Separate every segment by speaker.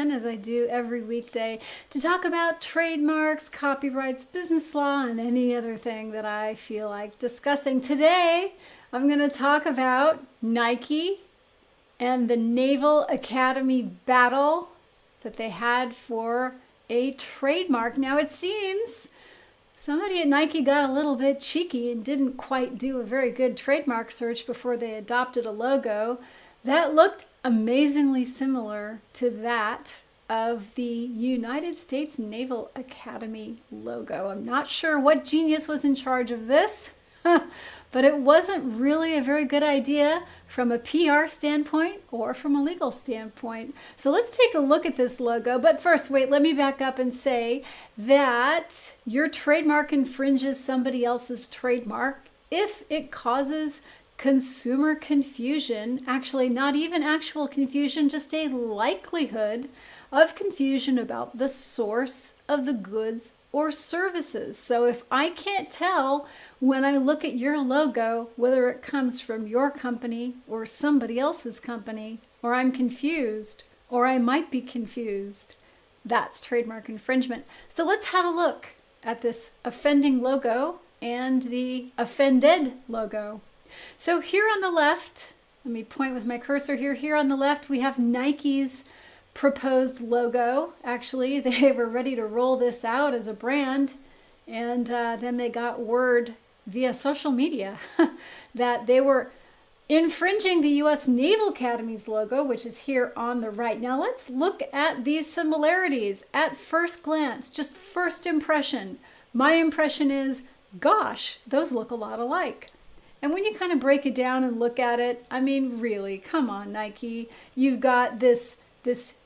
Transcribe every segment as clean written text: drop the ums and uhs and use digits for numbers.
Speaker 1: again, as I do every weekday, to talk about trademarks, copyrights, business law, and any other thing that I feel like discussing. Today, I'm going to talk about Nike and the Naval Academy battle that they had for a trademark. Now, it seems somebody at Nike got a little bit cheeky and didn't quite do a very good trademark search before they adopted a logo that looked amazingly similar to that of the United States Naval Academy logo. I'm not sure what genius was in charge of this, but it wasn't really a very good idea from a PR standpoint or from a legal standpoint. So let's take a look at this logo. But first, wait, let me back up and say that your trademark infringes somebody else's trademark if it causes consumer confusion, actually not even actual confusion, just a likelihood of confusion about the source of the goods or services. So if I can't tell when I look at your logo whether it comes from your company or somebody else's company, or I'm confused, or I might be confused, that's trademark infringement. So let's have a look at this offending logo and the offended logo. So here on the left, let me point with my cursor here. Here on the left, we have Nike's proposed logo. Actually, they were ready to roll this out as a brand, and then they got word via social media that they were infringing the U.S. Naval Academy's logo, which is here on the right. Now let's look at these similarities at first glance, just first impression. My impression is, gosh, those look a lot alike. And when you kind of break it down and look at it, I mean, really, come on, Nike. You've got this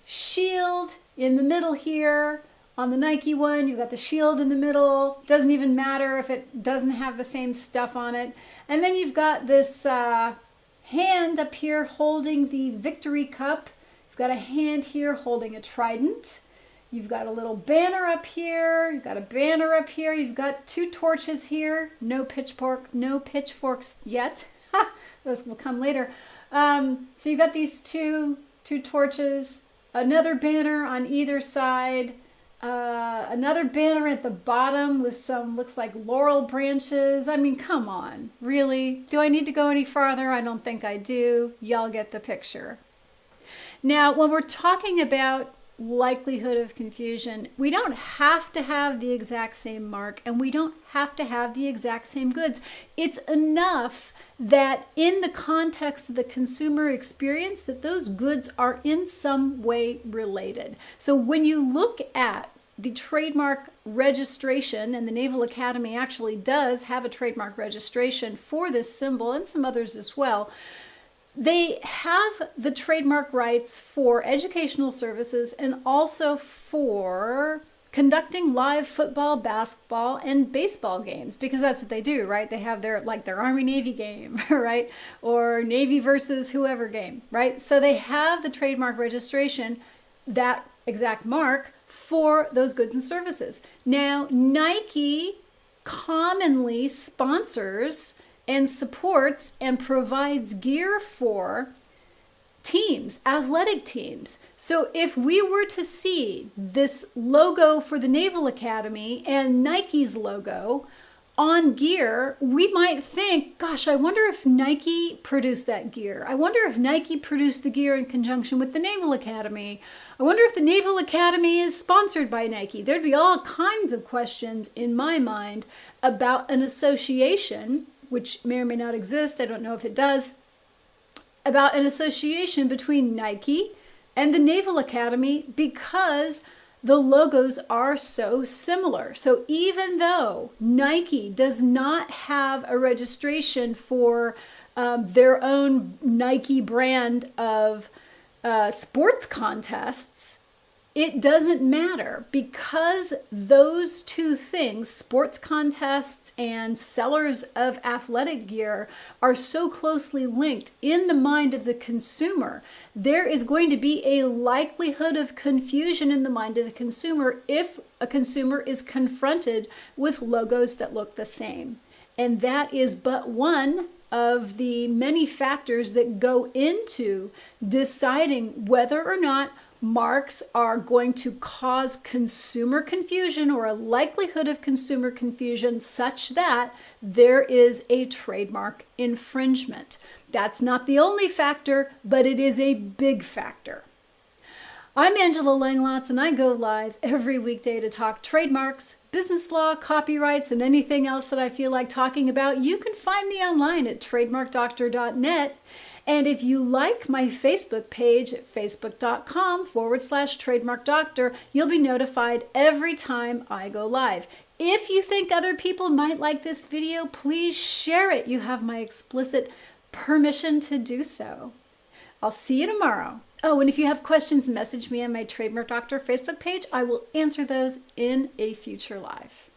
Speaker 1: shield in the middle here. On the Nike one, you've got the shield in the middle. Doesn't even matter if it doesn't have the same stuff on it. And then you've got this hand up here holding the victory cup. You've got a hand here holding a trident. You've got a little banner up here. You've got a banner up here. You've got two torches here. No pitchforks yet. Those will come later. So you've got these two torches. Another banner on either side. Another banner at the bottom with some, looks like laurel branches. I mean, come on. Really? Do I need to go any farther? I don't think I do. Y'all get the picture. Now, when we're talking about likelihood of confusion, we don't have to have the exact same mark, and we don't have to have the exact same goods. It's enough that in the context of the consumer experience that those goods are in some way related. So when you look at the trademark registration, and the Naval Academy actually does have a trademark registration for this symbol and some others as well, they have the trademark rights for educational services and also for conducting live football, basketball, and baseball games, because that's what they do, right? They have their Army-Navy game, right? Or Navy versus whoever game, right? So they have the trademark registration, that exact mark, for those goods and services. Now, Nike commonly sponsors and supports and provides gear for teams, athletic teams. So if we were to see this logo for the Naval Academy and Nike's logo on gear, we might think, gosh, I wonder if Nike produced that gear. I wonder if Nike produced the gear in conjunction with the Naval Academy. I wonder if the Naval Academy is sponsored by Nike. There'd be all kinds of questions in my mind about an association, which may or may not exist, I don't know if it does, about an association between Nike and the Naval Academy because the logos are so similar. So even though Nike does not have a registration for their own Nike brand of sports contests, it doesn't matter because those two things, sports contests and sellers of athletic gear, are so closely linked in the mind of the consumer. There is going to be a likelihood of confusion in the mind of the consumer if a consumer is confronted with logos that look the same. And that is but one of the many factors that go into deciding whether or not marks are going to cause consumer confusion or a likelihood of consumer confusion such that there is a trademark infringement. That's not the only factor, but it is a big factor. I'm Angela Langlotz, and I go live every weekday to talk trademarks, business law, copyrights, and anything else that I feel like talking about. You can find me online at TrademarkDoctor.net. And if you like my Facebook page at facebook.com/TrademarkDoctor, you'll be notified every time I go live. If you think other people might like this video, please share it. You have my explicit permission to do so. I'll see you tomorrow. Oh, and if you have questions, message me on my Trademark Doctor Facebook page. I will answer those in a future live.